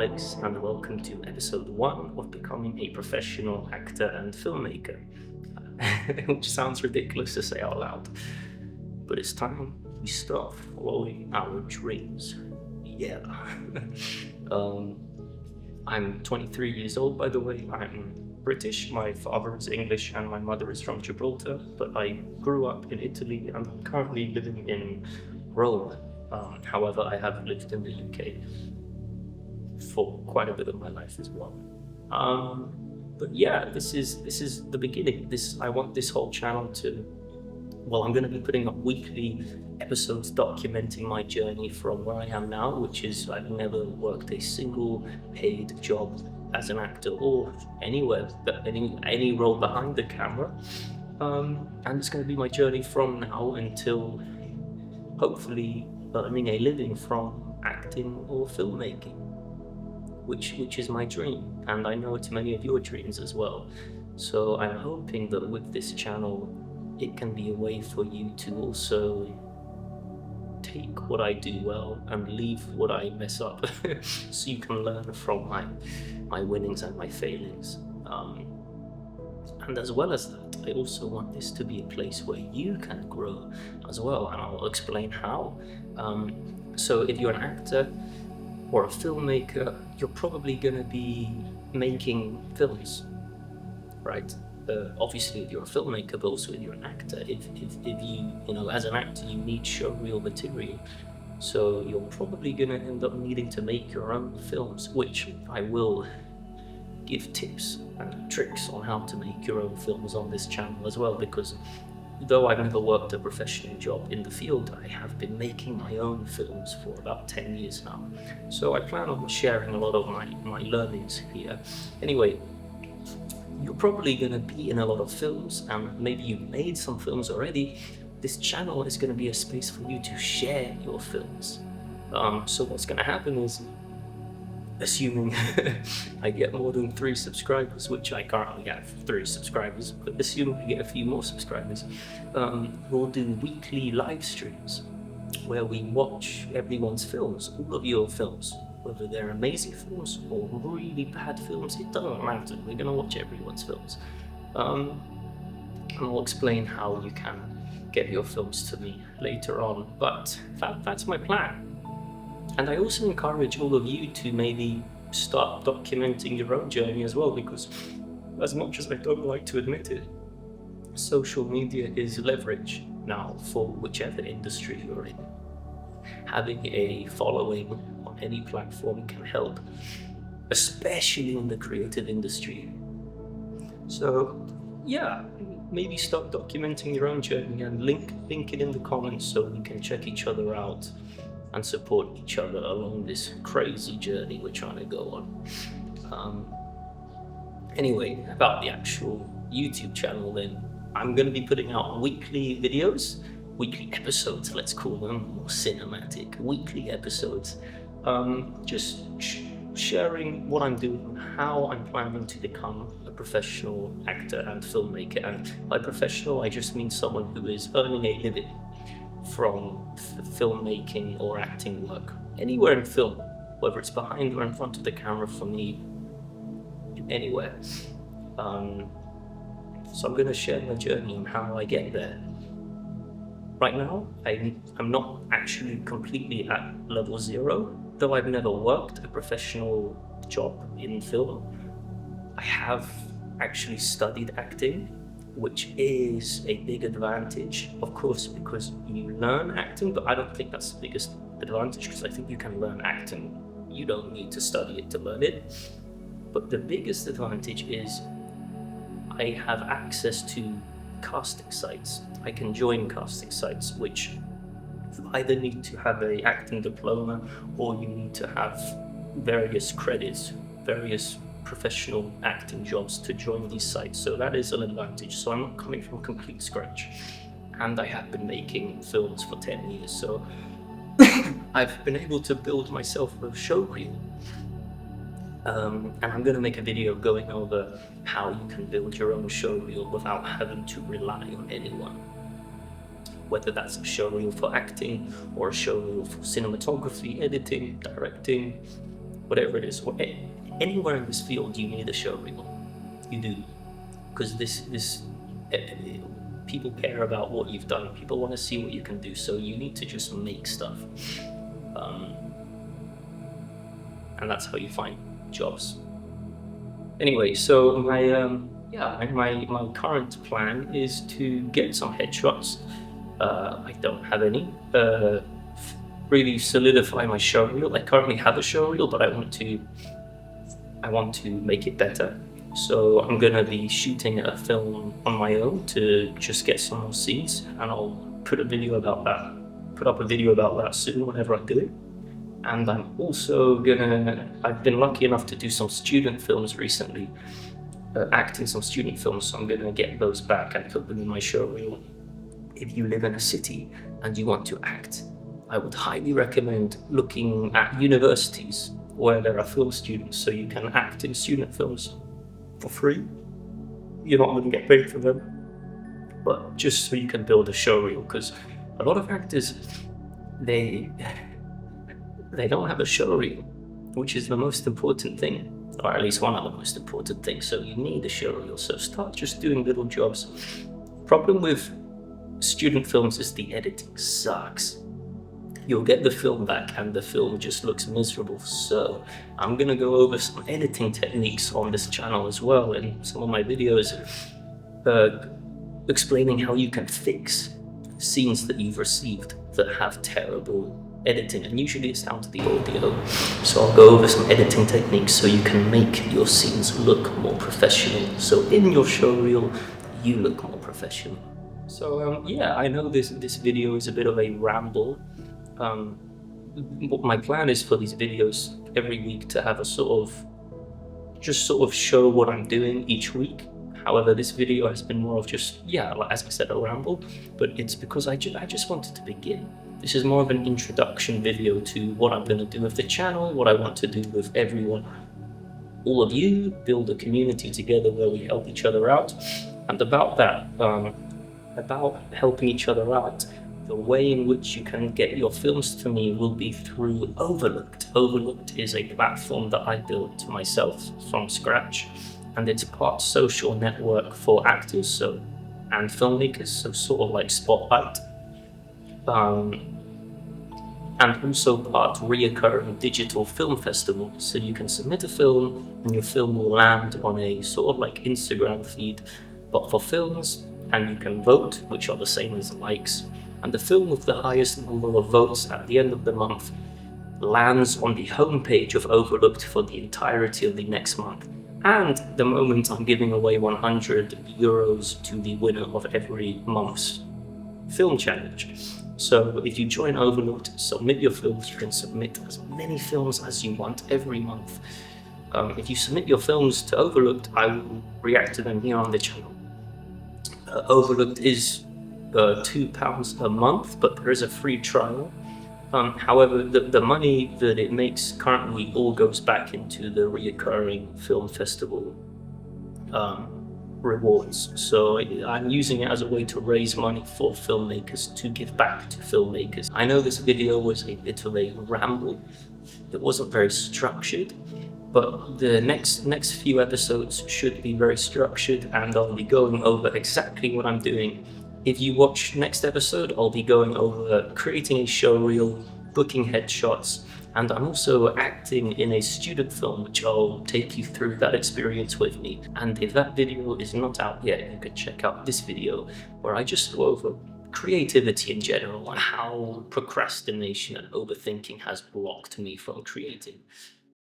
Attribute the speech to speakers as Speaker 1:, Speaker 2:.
Speaker 1: Alex, and welcome to episode 1 of becoming a professional actor and filmmaker. Which sounds ridiculous to say out loud, but it's time we start following our dreams. Yeah. um, I'm 23 years old, by the way. I'm British. My father is English and my mother is from Gibraltar, but I grew up in Italy and I'm currently living in Rome. However, I have lived in the UK for quite a bit of my life as well. But yeah, this is the beginning. I want this whole channel to, well, I'm going to be putting up weekly episodes documenting my journey from where I am now, which is I've never worked a single paid job as an actor or anywhere, any role behind the camera. And it's going to be my journey from now until hopefully earning a living from acting or filmmaking, which is my dream, and I know it's many of your dreams as well. So I'm hoping that with this channel, it can be a way for you to also take what I do well and leave what I mess up, so you can learn from my winnings and my failings. And as well as that, I also want this to be a place where you can grow as well, and I'll explain how. So if you're an actor or a filmmaker, you're probably going to be making films, right? Obviously, if you're a filmmaker, but also if you're an actor, if you know, as an actor, you need showreel material. So you're probably going to end up needing to make your own films, which I will give tips and tricks on how to make your own films on this channel as well, because though I've never worked a professional job in the field, I have been making my own films for about 10 years now. So I plan on sharing a lot of my learnings here. Anyway, you're probably going to be in a lot of films, and maybe you've made some films already. This channel is going to be a space for you to share your films. So what's going to happen is, assuming I get more than 3 subscribers, which I currently have 3 subscribers, but assuming I get a few more subscribers, we'll do weekly live streams where we watch everyone's films, all of your films, whether they're amazing films or really bad films, it doesn't matter. We're going to watch everyone's films. And I'll explain how you can get your films to me later on, but that's my plan. And I also encourage all of you to maybe start documenting your own journey as well, because as much as I don't like to admit it, social media is leverage now for whichever industry you're in. Having a following on any platform can help, especially in the creative industry. So yeah, maybe start documenting your own journey and link it in the comments so we can check each other out and support each other along this crazy journey we're trying to go on. Anyway, about the actual YouTube channel then, I'm going to be putting out weekly videos, weekly episodes, let's call them, more cinematic, weekly episodes, just sharing what I'm doing, how I'm planning to become a professional actor and filmmaker. And by professional, I just mean someone who is earning a living from filmmaking or acting work, anywhere in film, whether it's behind or in front of the camera, for me, anywhere. So I'm going to share my journey on how I get there. Right now, I'm not actually completely at level 0, though I've never worked a professional job in film. I have actually studied acting, which is a big advantage, of course, because you learn acting, but I don't think that's the biggest advantage, because I think you can learn acting. You don't need to study it to learn it. But the biggest advantage is I have access to casting sites. I can join casting sites, which you either need to have an acting diploma or you need to have various credits, various professional acting jobs to join these sites. So that is an advantage. So I'm not coming from complete scratch, and I have been making films for 10 years. So I've been able to build myself a showreel. And I'm going to make a video going over how you can build your own showreel without having to rely on anyone. Whether that's a showreel for acting or a showreel for cinematography, editing, directing, whatever it is, anywhere in this field, you need a show reel. You do, because people care about what you've done. People want to see what you can do. So you need to just make stuff, um, and that's how you find jobs. Anyway, so my current plan is to get some headshots. I don't have any. Really solidify my show reel. I currently have a show reel, but I want to make it better. So I'm gonna be shooting a film on my own to just get some more scenes, and I'll put up a video about that soon whenever I do it. And I've been lucky enough to do some student films recently, act in some student films, so I'm gonna get those back and put them in my show reel. If you live in a city and you want to act, I would highly recommend looking at universities where there are film students, so you can act in student films for free. You're not going to get paid for them, but just so you can build a show reel, because a lot of actors, they don't have a show reel, which is the most important thing, or at least one of the most important things. So you need a show reel. So start just doing little jobs. Problem with student films is the editing sucks. You'll get the film back and the film just looks miserable. So I'm gonna go over some editing techniques on this channel as well, in some of my videos, explaining how you can fix scenes that you've received that have terrible editing, and usually it's down to the audio. So I'll go over some editing techniques so you can make your scenes look more professional. So in your show reel, you look more professional. So yeah, I know this video is a bit of a ramble. What my plan is for these videos every week to have a sort of show what I'm doing each week. However, this video has been more of just, like, as I said, a ramble, but it's because I just wanted to begin. This is more of an introduction video to what I'm going to do with the channel, what I want to do with everyone, all of you, build a community together where we help each other out. And about that, about helping each other out, the way in which you can get your films to me will be through Overlooked. Overlooked is a platform that I built myself from scratch, and it's part social network for actors and filmmakers, so sort of like Spotlight, and also part reoccurring digital film festival. So you can submit a film and your film will land on a sort of like Instagram feed, but for films, and you can vote, which are the same as likes. And the film with the highest number of votes at the end of the month lands on the homepage of Overlooked for the entirety of the next month. And the moment I'm giving away €100 to the winner of every month's film challenge. So if you join Overlooked, submit your films. You can submit as many films as you want every month. If you submit your films to Overlooked, I will react to them here on the channel. Overlooked is £2 a month, but there is a free trial. However, the money that it makes currently all goes back into the reoccurring film festival rewards. So I'm using it as a way to raise money for filmmakers, to give back to filmmakers. I know this video was a bit of a ramble. It wasn't very structured, but the next few episodes should be very structured, and I'll be going over exactly what I'm doing. If you watch next episode, I'll be going over creating a show reel, booking headshots, and I'm also acting in a student film, which I'll take you through that experience with me. And if that video is not out yet, you can check out this video where I just go over creativity in general and how procrastination and overthinking has blocked me from creating.